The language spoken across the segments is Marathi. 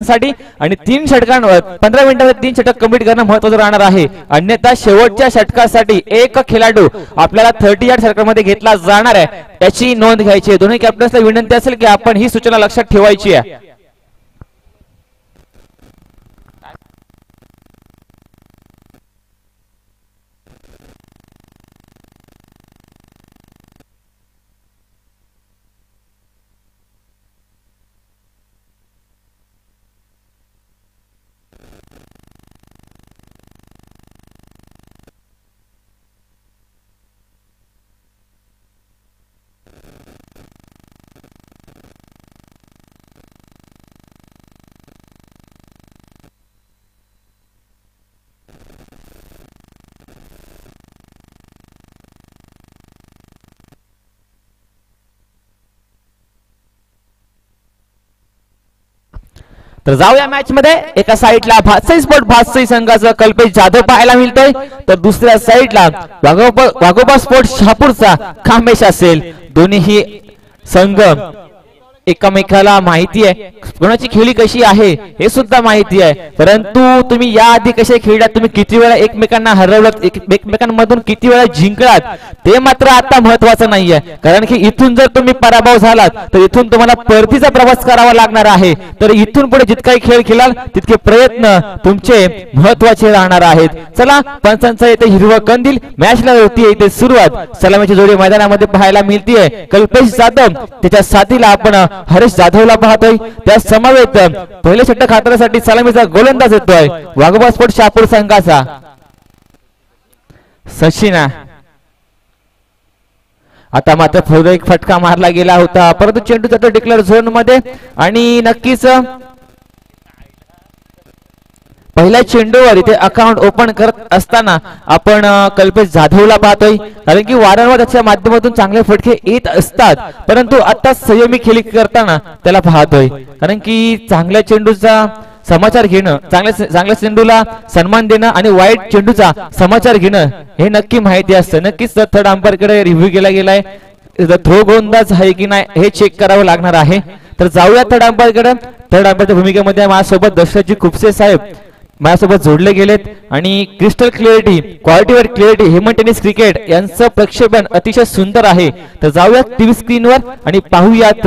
षटकांसाठी आणि 3 षटकांवर 15 मिनिटांमध्ये 3 षटक कंप्लीट करणं महत्त्वाचं राहणार आहे. अन्यथा शेवटच्या षटकासाठी एक खेळाडू आपल्याला 30 यार्ड सर्कलमध्ये घेतला जाणार आहे, याची नोंद घ्यायची आहे. दोन्ही कॅप्टन्सला विनंती असेल की आपण ही सूचना लक्षात ठेवायची आहे. तर जाऊया मॅच मध्ये. एका साइडला भातसई स्पोर्ट भातसई संघाचा कल्पेश जाधव पाहायला मिळतोय, तर दुसऱ्या साइडला वाघोबा स्पोर्ट शहापूरचा खामेश असेल. दोन्ही संघ एकमेकाला माहिती आहे कोणाची खेळी कशी आहे हे सुद्धा माहिती आहे, परंतु तुम्ही या आधी कसे खेळलात, तुम्ही किती वेळा एकमेकांना हरवलात, एकमेकांमधून किती वेळा जिंकलात ते मात्र आता महत्वाचं नाहीये. कारण की इथून जर तुम्ही पराभव झालात तर इथून तुम्हाला परतीचा प्रवास करावा लागणार आहे. तर इथून पुढे जितकाही खेळ खेळाल तितके प्रयत्न तुमचे महत्वाचे राहणार आहेत. चला, पंचांचा येथे हिरवा कंदील, मॅचला होती इथे सुरुवात. सलामीची जोडी मैदानामध्ये पाहायला मिळतीये. कल्पेश जाधव त्याच्या साथीला आपण हरेश जाधवला पाहतोय. त्या समवेत पहिले षटक हाताळण्यासाठी सलामीचा गोलंदाज येतोय वाघोबा स्पोर्ट शहापूर संघाचा सचिना. आता मात्र पुढे एक फटका मारला गेला होता, परंतु चेंडू जातो डिक्लेअर झोन मध्ये आणि नक्कीच पहिल्या चेंडूवर इथे अकाउंट ओपन करत असताना आपण कल्पेश जाधवला पाहतोय. कारण की वारंवार त्याच्या माध्यमातून चांगले फटके येत असतात, परंतु आता संयमी खेळी करताना त्याला पाहतोय. कारण की चांगल्या चेंडूचा समाचार घेणं, चांगल्या चेंडूला सन्मान देणं आणि वाईट चेंडूचा समाचार घेणं हे नक्की माहिती असतं. नक्कीच थर्ड अंपायर कडे रिव्ह्यू केला गेलाय, थ्रो गोलंदाज आहे की नाही हे चेक करावं लागणार आहे. तर जाऊया थर्ड अंपायर कडे. थर्ड अंपायरच्या भूमिकेमध्ये माझ्यासोबत दशरथजी खुपसे साहेब माझ्यासोबत जोडले गेलेत आणि क्रिस्टल क्लिअरिटी, क्वालिटीवर क्लिअरिटी, हेमन टेनिस क्रिकेट यांचं प्रक्षेपण अतिशय सुंदर आहे. तर जाऊयात टीव्ही स्क्रीनवर आणि पाहूयात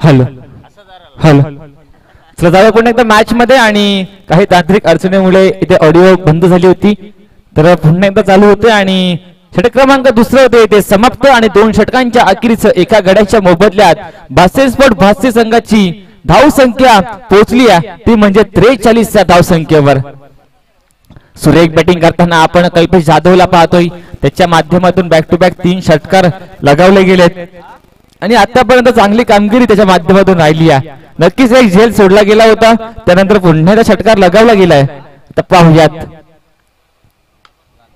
हॅलो हॅलो चला जाऊया पुन्हा एकदा मॅच मध्ये. आणि काही तांत्रिक अडचणीमुळे इथे ऑडिओ बंद झाली होती, तर पुन्हा एकदा चालू होते. आणि षटक क्रमांक दुसरे होते ते समाप्त. आणि 2 षटकांच्या अखेरीस एका गड्याच्या मोबदल्यात भास्य स्पोर्ट भास्य संघाची धाव संख्या पोहोचली आहे, ती म्हणजे 43 या धाव संख्येवर. सुरेख बॅटिंग करताना आपण कल्पेश जाधवला पाहतोय, त्याच्या माध्यमातून बॅक टू बॅक 3 षटकार लगावले गेलेत आणि आतापर्यंत चांगली कामगिरी त्याच्या माध्यमातून राहिली आहे. नक्कीच एक झेल सोडला गेला होता, त्यानंतर पुन्हा षटकार लगावला गेलाय. तर पाहूयात.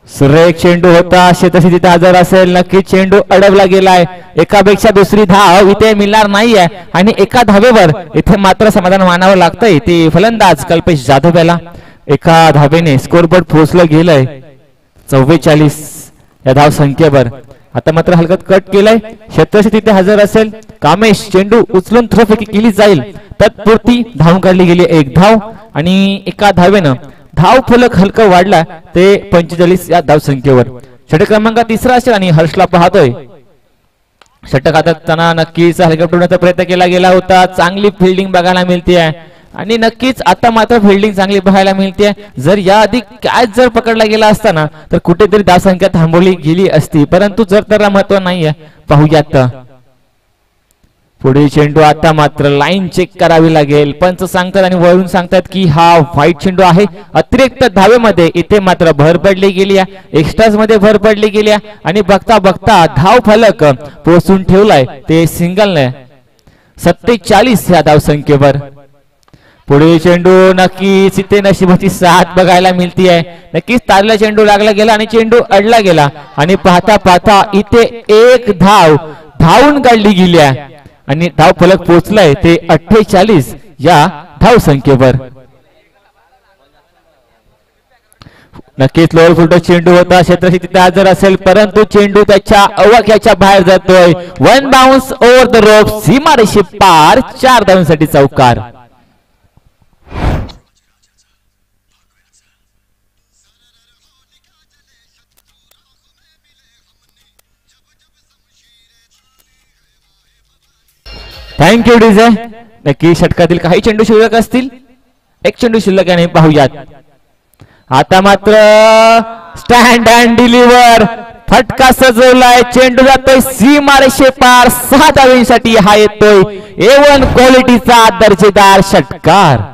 सुरेख चेंडू होता, शेतशी तिथे हजर असेल. नक्कीच चेंडू अडवला गेलाय. एकापेक्षा दुसरी धाव इथे मिळणार नाहीये आणि एका धावेवर इथे मात्र समाधान मानावं लागतंय. ते फलंदाज कल्पेश जाधव याला एका धावेने स्कोरबोर्ड पोहोचलं गेलंय 44 या धाव संख्येवर. आता मात्र हलकत कट केलाय. शेतशी तिथे हजर असेल. कामेश चेंडू उचलून थ्रोफेकी केली जाईल, तत्पुरती धाव काढली गेली 1 धाव आणि एका धावेनं धाव फलक हलकं वाढला ते 45 या धाव संख्येवर. षटक क्रमांक तिसरा असेल आणि हर्षला पाहतोय. षटक हाताळताना नक्कीच हलकं पडण्याचा प्रयत्न केला गेला होता. चांगली फिल्डिंग बघायला मिळते आणि नक्कीच आता मात्र फिल्डिंग चांगली पाहायला मिळते. जर याआधी कॅच जर पकडला गेला असताना तर कुठेतरी धाव संख्या थांबवली गेली असती, परंतु जर त्याला महत्व नाहीये. पाहूयात. पुढील चेंडू आता मात्र लाईन चेक करावी लागेल. पंच सांगतात आणि वळून सांगतात की हा व्हाईट चेंडू आहे. अतिरिक्त धावेमध्ये इथे मात्र भर पडली गेली आहे, एक्स्ट्राज मध्ये भर पडली गेली आहे आणि बघता बघता धाव फलक पोहोचून ठेवलाय ते सिंगलने 47 या धाव संख्येवर. पुढील चेंडू नक्कीच इथे नशिबाची साथ बघायला मिळती आहे. नक्कीच तारला चेंडू लागला गेला आणि चेंडू अडला गेला आणि पाहता पाहता इथे 1 धाव धावून काढली गेली आहे आणि धाव फलक पोहोचलाय ते 48 या धाव संख्येवर. नक्कीच लोअर फुलटो चेंडू होता. क्षेत्रशी तिथे हजर असेल, परंतु चेंडू त्याच्या अवाक्याच्या बाहेर जातोय. 1 बाउन्स ओव्हर द रोप, सीमारेषे पार. 4 धावांसाठी चौकार. Thank you DJ. नक्की षटकातील काही चेंडू शिल्लक असतील, एक चेंडू शिल्लक आहे, पाहूयात. आता मात्र स्टँड अँड डिलिव्हर फटका सजवलाय. चेंडू जातोय सीमारेषे पार. 6 धावांसाठी हा येतोय A1 क्वालिटीचा दर्जेदार षटकार.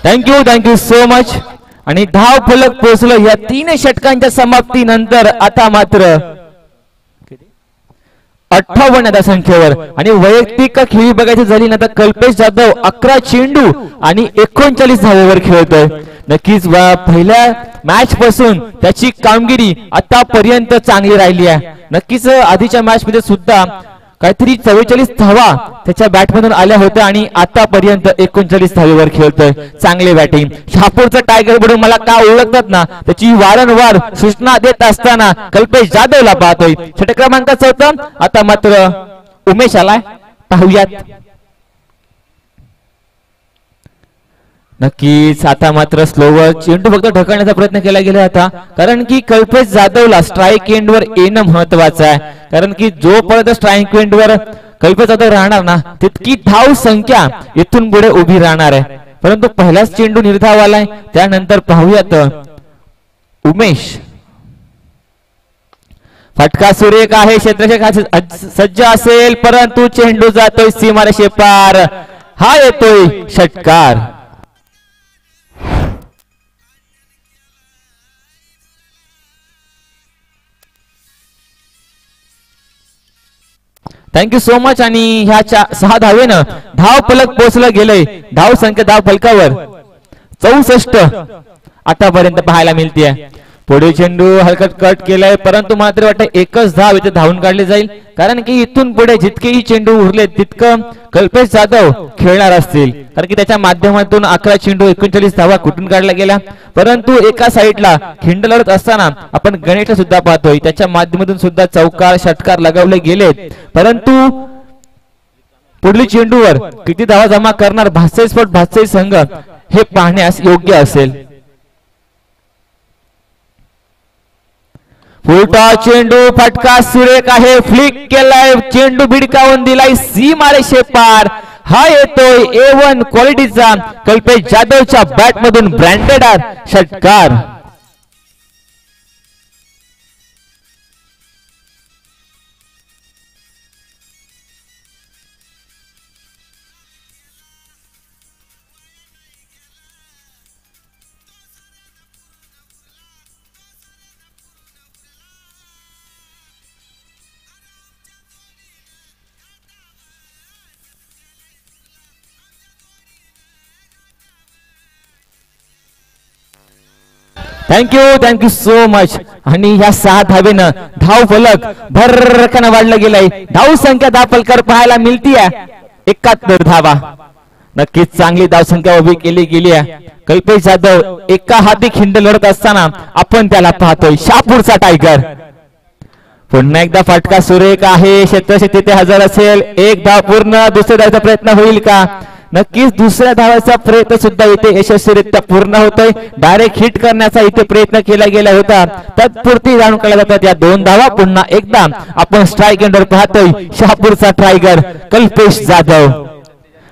Thank you so much. आणि धाव फलक पोहोचलं या 3 षटकांच्या समाप्तीनंतर. आता मात्र 58 या संख्येवर. आणि वैयक्तिक खेळी बघायची झाली ना तर कल्पेश जाधव 11 चेंडू आणि 39 धावेवर खेळतोय. नक्कीच पहिल्या मॅच पासून त्याची कामगिरी आतापर्यंत चांगली राहिली आहे. नक्कीच आधीच्या मॅच मध्ये सुद्धा काहीतरी 44 धावा त्याच्या बॅटमधून आल्या होत्या आणि आतापर्यंत 39 धावेवर खेळतोय. चांगले बॅटिंग. शहापूरचा टायगर म्हणून मला का ओळखतात ना, त्याची वारंवार सूचना देत असताना कल्पेश जाधवला पाहतोय. षटक क्रमांक 4. आता मात्र उमेश आलाय, पाहूयात. नक्कीच आता मात्र स्लोवर चेंडू फक्त ढकलण्याचा प्रयत्न केला गेला होता, कारण की कल्पेश जाधवला स्ट्राईक एंडवर येणं महत्वाचं आहे. कारण की जोपर्यंत स्ट्राईक एंडवर कल्पेश जाधव राहणार ना, तितकी धाव संख्या इथून पुढे उभी राहणार आहे. परंतु पहिलाच चेंडू निर्धाव आलाय. त्यानंतर पाहूयात उमेश. फटका सुरेख आहे. क्षेत्ररक्षक सज्ज असेल, परंतु चेंडू जातोय सीमारेषे पार. हा येतोय षटकार. Thank you so much. आणि ह्या 6 धावेनं धाव फलक पोहोचलं गेलंय. धाव संख्या धाव फलकावर 64 आतापर्यंत पाहायला मिळते. पुढे चेंडू हलकट कट केलाय, परंतु मात्र वाटतं एकच धाव इथे धावून काढली जाईल, कारण की इथून पुढे जितकेही चेंडू उरले तितकं कल्पेश जाधव खेळणार असतील, कारण की त्याच्या माध्यमातून 11 चेंडू 39 धावा कुठून काढल्या गेल्या. परंतु एका साईडला खिंड लढत असताना आपण गणेशला सुद्धा पाहतोय, त्याच्या माध्यमातून सुद्धा चौकार षटकार लगावले गेलेत, परंतु पुढील चेंडूवर किती धावा जमा करणार भातसई स्पोर्ट भातसई संघ हे पाहण्यास योग्य असेल. फुलटा चेंडू फटका सुरेख आहे, फ्लिक केलाय, चेंडू भिडकावून दिलाय सीमारेषे पार. हा येतोय A1 क्वालिटीचा कल्पेश जाधवच्या बॅट मधून ब्रँडेड षटकार. Thank you so much. आणि या 6 धावेनं धाव फलक भरकन वाढला गेलाय. धाव संख्या दापलकर पाहायला मिळतीये 71 धावा. नक्कीच चांगली धाव संख्या उभी केली गेली आहे. कल्पेश जाधव एका हाती खिंड लढत असताना आपण त्याला पाहतोय शहापूरचा टायगर. पुन्हा एकदा फटका सुरेख आहे, क्षेत्रक्षे तिथे हजर असेल. एक धाव पूर्ण, दुसऱ्या धावाचा प्रयत्न होईल का? नक्कीच दुसऱ्या धावाचा प्रयत्न सुद्धा इथे यशस्वीरित्या पूर्ण होतोय. डायरेक्ट हिट करण्याचा इथे प्रयत्न केला गेला होता, तत्पुरती जाणून काढल्या जातात या 2 धावा. पुन्हा एकदा आपण स्ट्राईक एंडर पाहतोय शहापूरचा टायगर कल्पेश जाधव.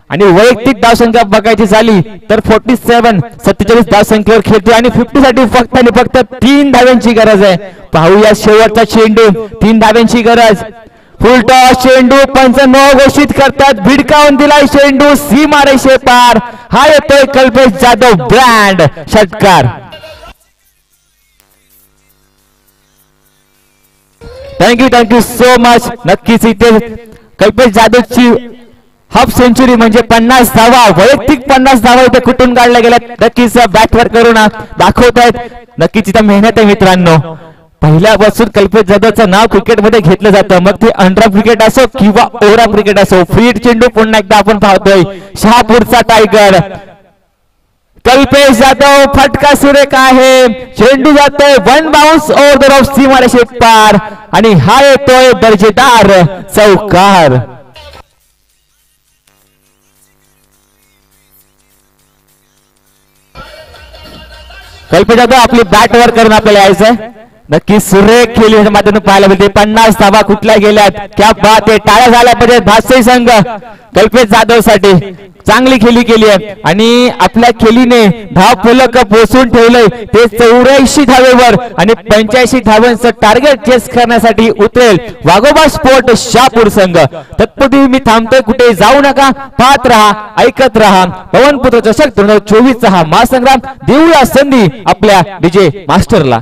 आणि वैयक्तिक धावसंख्या बघायची झाली तर 47 धावसंख्येवर खेळतोय आणि 50 साठी फक्त आणि फक्त 3 धाव्यांची गरज आहे. पाहूया शेवटचा चेंडू, 3 धाव्यांची गरज. फुलटॉस चेंडू पंच घोषित करतात, भिडकावून दिलाय चेंडू सीमारेषे पार. हा येतोय कल्पेश जाधव ब्रँड षटकार. Thank you so much. नक्कीच इथे कल्पेश जाधवची हाफ सेंचुरी म्हणजे 50 धावा, वैयक्तिक 50 धावा इथे कुठून काढल्या गेल्या नक्कीच बॅटवर करून दाखवतायत. नक्कीच इथं मेहनत आहे मित्रांनो. पहिल्यापासून कल्पेश जाधवचं नाव क्रिकेटमध्ये घेतलं जातं, मग ते अंडर क्रिकेट असो किंवा ओव्हर क्रिकेट असो. फ्री चेंडू पुन्हा एकदा आपण पाहतोय शहापूरचा टायगर कल्पेश जाधव. फटका सुरेख आहे, चेंडू जातोय 1 बाउन्स ओव्हर द रॉफ सीमारेषे पार आणि हा येतोय दर्जेदार चौकार. कल्पेश जाधव आपली बॅट वर करून आपल्याला यायचंय. नक्की सुरेख खेळी माध्यमातून पाहायला मिळते. 50 धावा कुठल्या गेल्यात, क्या बात आहे. टाळ्या झाल्या पाहिजे भातसई संघ कल्पेश जाधव साठी. चांगली खेळी केली आहे आणि आपल्या खेळीने धाव फलक पोहोचून ठेवलंय ते 84 धावेवर आणि 85 धावांचं टार्गेट चेस करण्यासाठी उतरेल वाघोबा स्पोर्ट शहापूर संघ. तत्पूर्वी मी थांबतोय, कुठे जाऊ नका, पाहत रहा, ऐकत रहा. पवनपुत्र चषक 2024 हा महासंग्राम. देऊया संधी आपल्या विजय मास्टरला.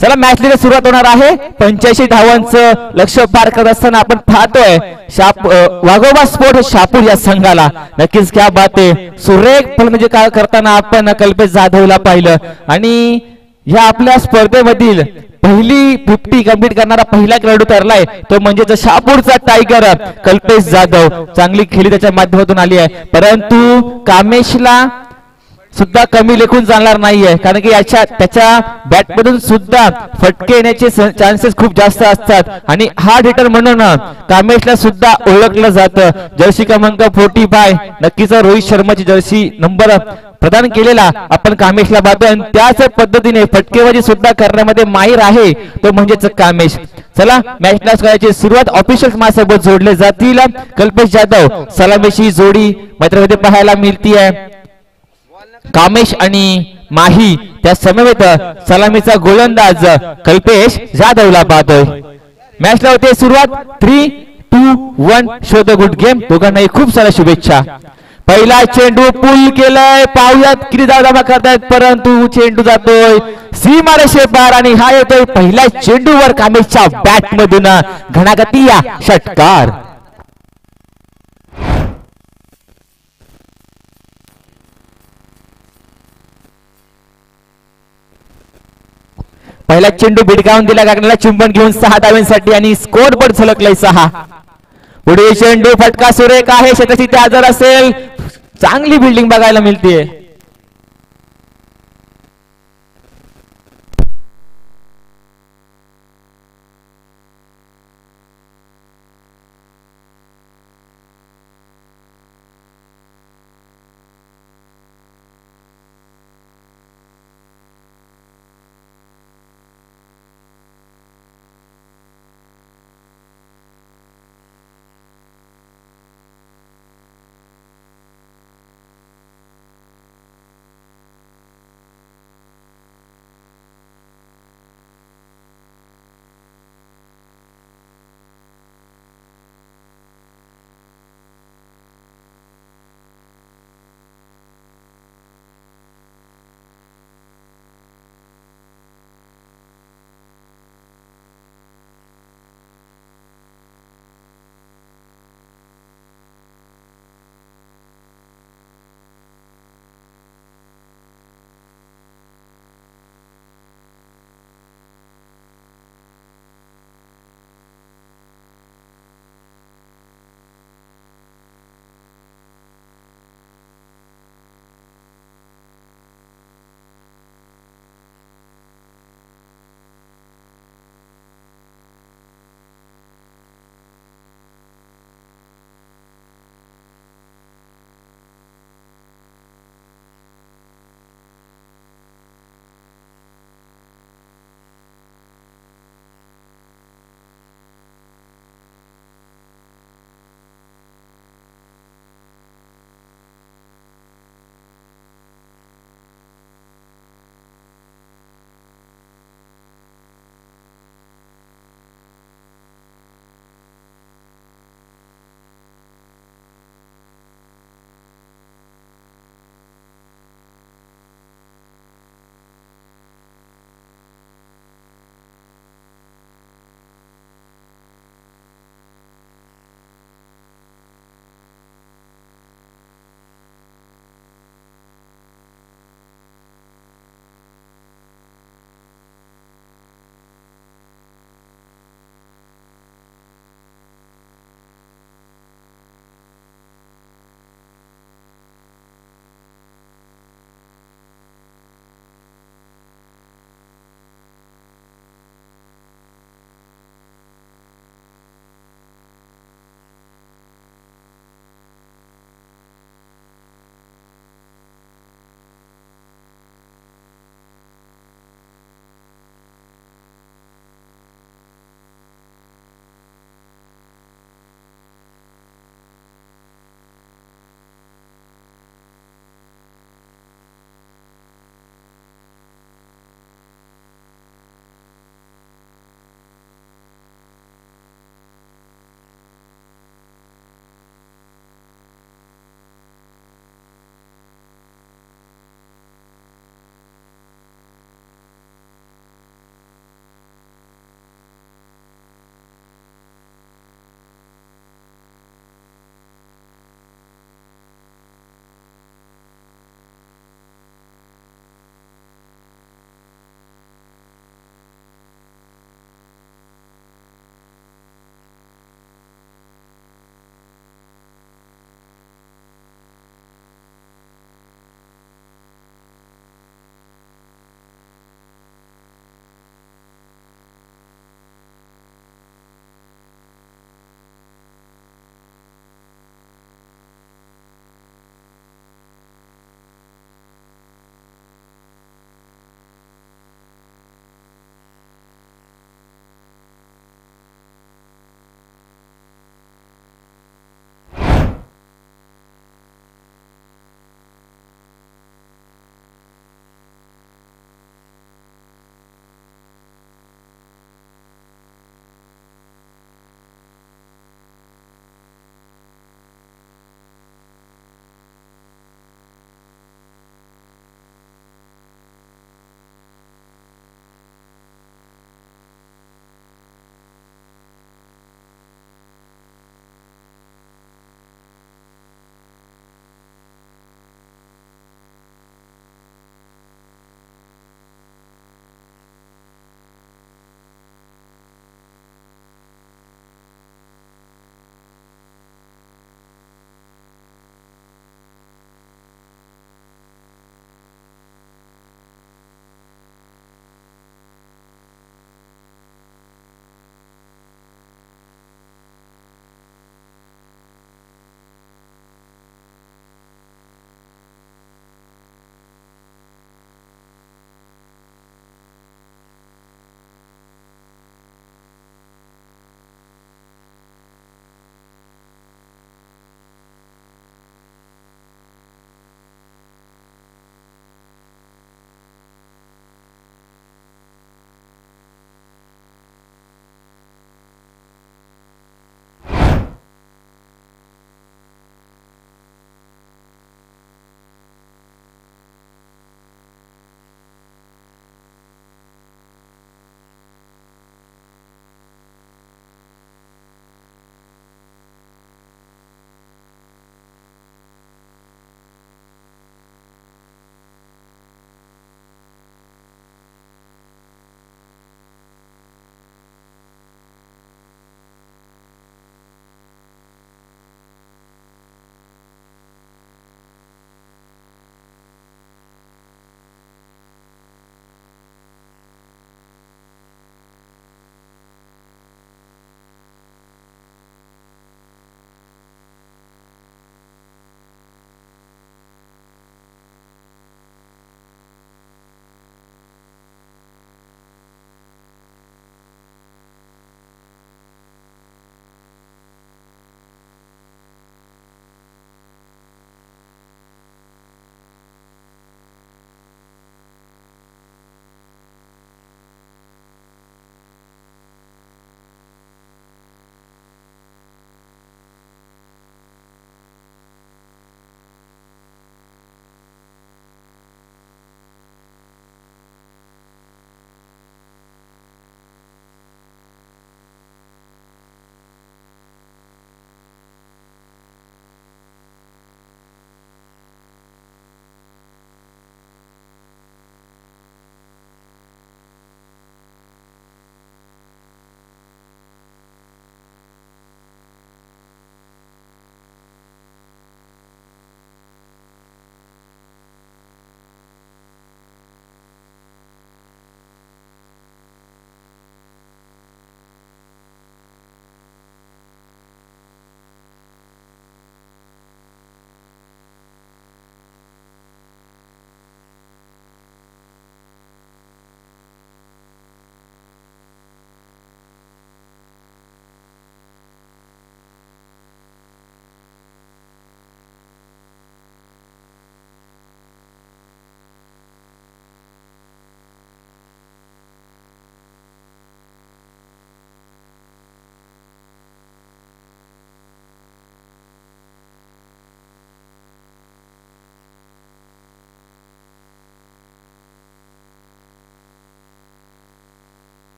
चला मॅचला सुरुवात होणार आहे. 85 धावांचं लक्ष्य पार करत असताना आपण पाहतोय वाघोबा स्पोर्ट शापूर या संघाला. नक्कीच क्या बात आहे, सुरेख फलंदाजी करताना आपण कल्पेश जाधवला पाहिलं आणि या आपल्या स्पर्धेमधील पहिली 50 कंप्लीट करणारा पहिला खेळाडू ठरलाय तो म्हणजे शहापूरचा टायगर कल्पेश जाधव. चांगली खेळी त्याच्या माध्यमातून आली आहे, परंतु कामेशला सुद्धा कमी लेखून चालणार नाहीये, कारण की त्याच्या बॅटमधून सुद्धा फटके येण्याचे चान्सेस खूप जास्त असतात आणि हार्ड हिटर म्हणून कामेशला सुद्धा ओळखलं जातं. जर्सी क्रमांक 45 नक्कीच रोहित शर्माची जर्सी नंबर प्रदान केलेला आपण कामेशला पाहतोय आणि त्याच पद्धतीने फटकेबाजी सुद्धा करण्यामध्ये माहीर आहे तो म्हणजेच कामेश. चला मॅचला करायची सुरुवात. ऑफिशियल माझ्यासोबत जोडले जातील. कल्पेश जाधव सलामीची जोडी मैत्रीमध्ये पाहायला मिळती आहे. कामेश आणि माही त्या समवेत सलामीचा गोलंदाज कल्पेश जाधवला पाहतोय. मॅचला होते सुरुवात. 3, 2, 1 शो द गुड गेम. दोघांनाही खूप साऱ्या शुभेच्छा. पहिला चेंडू पुल केलाय, पाहुयात किती धावा करतायत, परंतु चेंडू जातोय सीमारेषे पार आणि हा येतोय पहिल्या चेंडूवर कामेशच्या बॅट मधून घणागती या षटकार. पहिला चेंडू भिडकावून दिला, गागण्याला चुंबन घेऊन 6 धावांसाठी आणि स्कोर बोर्ड झलकलाय 6. पुढे चेंडू फटका सुरेख आहे, शेताची त्या आजार असेल, चांगली बिल्डिंग बघायला मिळते.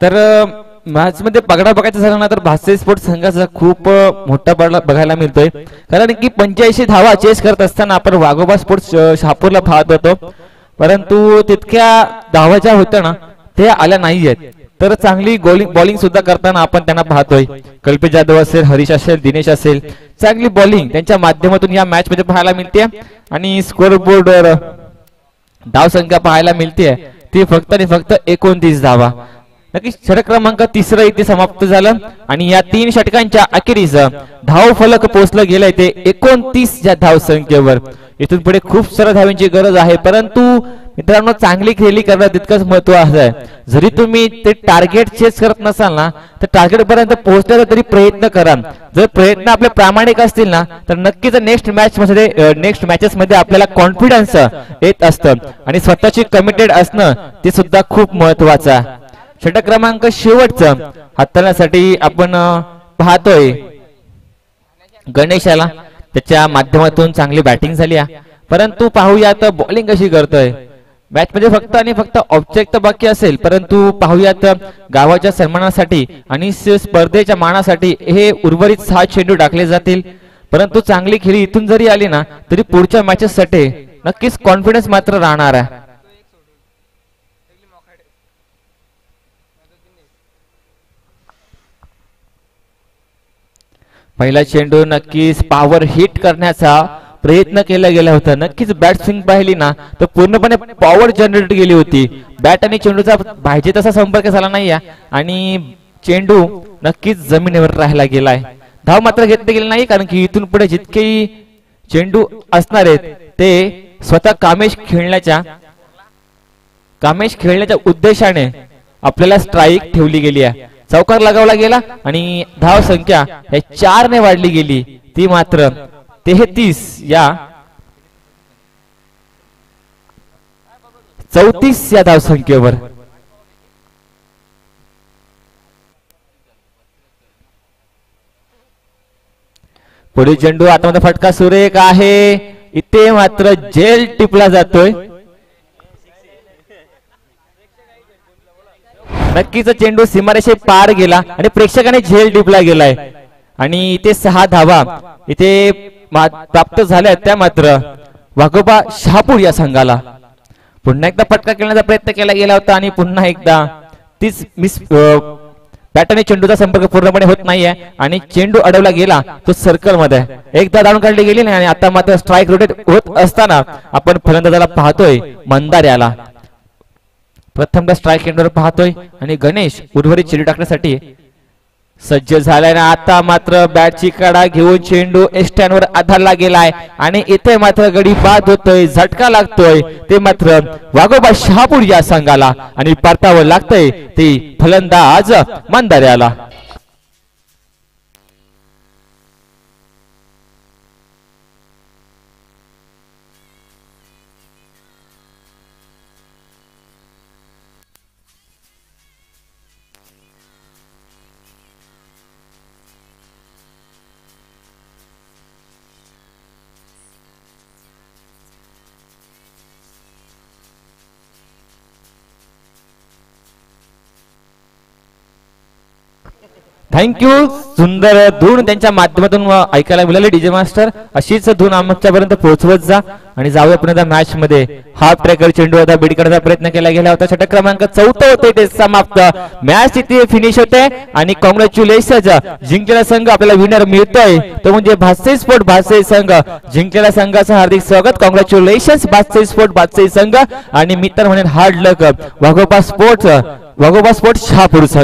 तर मॅच मध्ये पगडा बघायचा झाला ना तर भास्य स्पोर्ट्स संघाचा खूप मोठा पगडा बघायला मिळतोय, कारण की 85 धावा चेस करत असताना आपण वाघोबा स्पोर्ट्स शहापूरला पाहत होतो, परंतु तितक्या धावा ज्या होत्या ना ते आल्या नाहीयेत. तर चांगली बॉलिंग सुद्धा करताना आपण त्यांना पाहतोय. कल्पेश जाधव असेल, हरीश असेल, दिनेश असेल, चांगली बॉलिंग त्यांच्या माध्यमातून या मॅच मध्ये पाहायला मिळते. आणि स्कोर बोर्डवर धाव संख्या पाहायला मिळते ती फक्त आणि फक्त 29 धावा. नक्कीच षटक क्रमांक 3 इथे समाप्त झालं आणि या 3 षटकांच्या अखेरीस धाव फलक पोहोचलं गेलंय ते 29 या धाव संख्येवर. इथून पुढे खूप साऱ्या धावांची गरज आहे, परंतु मित्रांनो चांगली खेळी करणं तितकंच महत्त्वाचं आहे. जरी तुम्ही ते टार्गेट चेस करत नसाल ना तर टार्गेट पर्यंत पोहोचण्याचा तरी प्रयत्न करा. जर प्रयत्न आपले प्रामाणिक असतील ना तर नक्कीच नेक्स्ट मॅचेस मध्ये आपल्याला कॉन्फिडन्स येत असतं आणि स्वतःची कमिटेड असणं ते सुद्धा खूप महत्त्वाचं आहे. षटक क्रमांक शेवटचं हाताळण्यासाठी आपण पाहतोय गणेशाला. त्याच्या माध्यमातून चांगली बॅटिंग झाली आहे, परंतु पाहूयात बॉलिंग कशी करतोय. मॅच मध्ये फक्त आणि फक्त ऑब्जेक्ट बाकी असेल, परंतु पाहूयात गावाच्या सन्मानासाठी आणि स्पर्धेच्या मानासाठी हे उर्वरित 6 चेंडू टाकले जातील. परंतु चांगली खेळी इथून जरी आली ना तरी पुढच्या मॅचेस साठी नक्कीच कॉन्फिडन्स मात्र राहणार आहे. पहिला चेंडू नक्कीच पॉवर हिट करण्याचा प्रयत्न केला गेला होता. नक्कीच बॅट स्विंग पाहिली ना तर पूर्णपणे पॉवर जनरेट केली होती. बॅट आणि चेंडूचा पाहिजे तसा संपर्क झाला नाही आणि चेंडू नक्कीच जमिनीवर राहायला गेलाय. धाव मात्र घेतली गेली नाही, कारण की इथून पुढे जितकेही चेंडू असणार आहेत ते स्वतः कामेश खेळण्याच्या उद्देशाने आपल्याला स्ट्राईक ठेवली गेली आहे. चौकार लगावला गेला आणि धाव संख्या 4 ने वाढली गेली, ती मात्र 33 या 34 या धाव संख्येवर. पुढील चेंडू आतमध्ये फटका सुरेख आहे, इथे मात्र जेल टिपला जातोय. नक्कीच चेंडू सीमारेषे पार गेला आणि प्रेक्षकाने झेल टिपला गेलाय आणि इथे 6 धावा इथे प्राप्त झाल्या. त्या मात्र वाघोबा शहापूर या संघाला. पुन्हा एकदा फटका खेळण्याचा प्रयत्न केला गेला होता आणि पुन्हा एकदा तीच मिस बॅट आणि चेंडूचा संपर्क पूर्णपणे होत नाहीये आणि चेंडू अडवला गेला तो सर्कल मध्ये. एकदा धावून काढली गेली नाही आणि आता मात्र स्ट्राईक रोटेट होत असताना आपण फलंदाजाला पाहतोय मंदार्याला. प्रथमदा स्ट्राईक एंडवर पाहतोय आणि गणेश उर्वरित चेंडू टाकण्यासाठी सज्ज झालाय ना. आता मात्र बॅटची कडा घेऊन चेंडू एस्टॅनवर आधारला गेलाय आणि इथे मात्र गडी बाद होतोय, झटका लागतोय ते मात्र वाघोबा शहापूर या संघाला आणि परतावं लागतंय ते फलंदाज मंदार्याला. थँक्यू. सुंदर धून त्यांच्या माध्यमातून ऐकायला मिळाले डीजे मास्टर. अशीच धून आमच्यापर्यंत पोहोचवत जा आणि जाऊया पुन्हा मॅच मध्ये. हाफ ट्रॅकर चेंडू होता, बीड करण्याचा प्रयत्न केला गेला होता. षटक क्रमांक 4 होते ते समाप्त. मॅच इथे फिनिश होते आणि कॉंग्रॅच्युलेशन. जिंकलेला संघ आपल्याला विनर मिळतोय तो म्हणजे भास्य स्पोर्ट भास्य संघ. जिंकलेल्या संघाचं हार्दिक स्वागत. कॉंग्रॅच्युलेशन भास्य स्पोर्ट भास्य संघ आणि मित्र म्हणून हार्ड लक वाघोबा स्पोर्ट्स शहापूर संघ.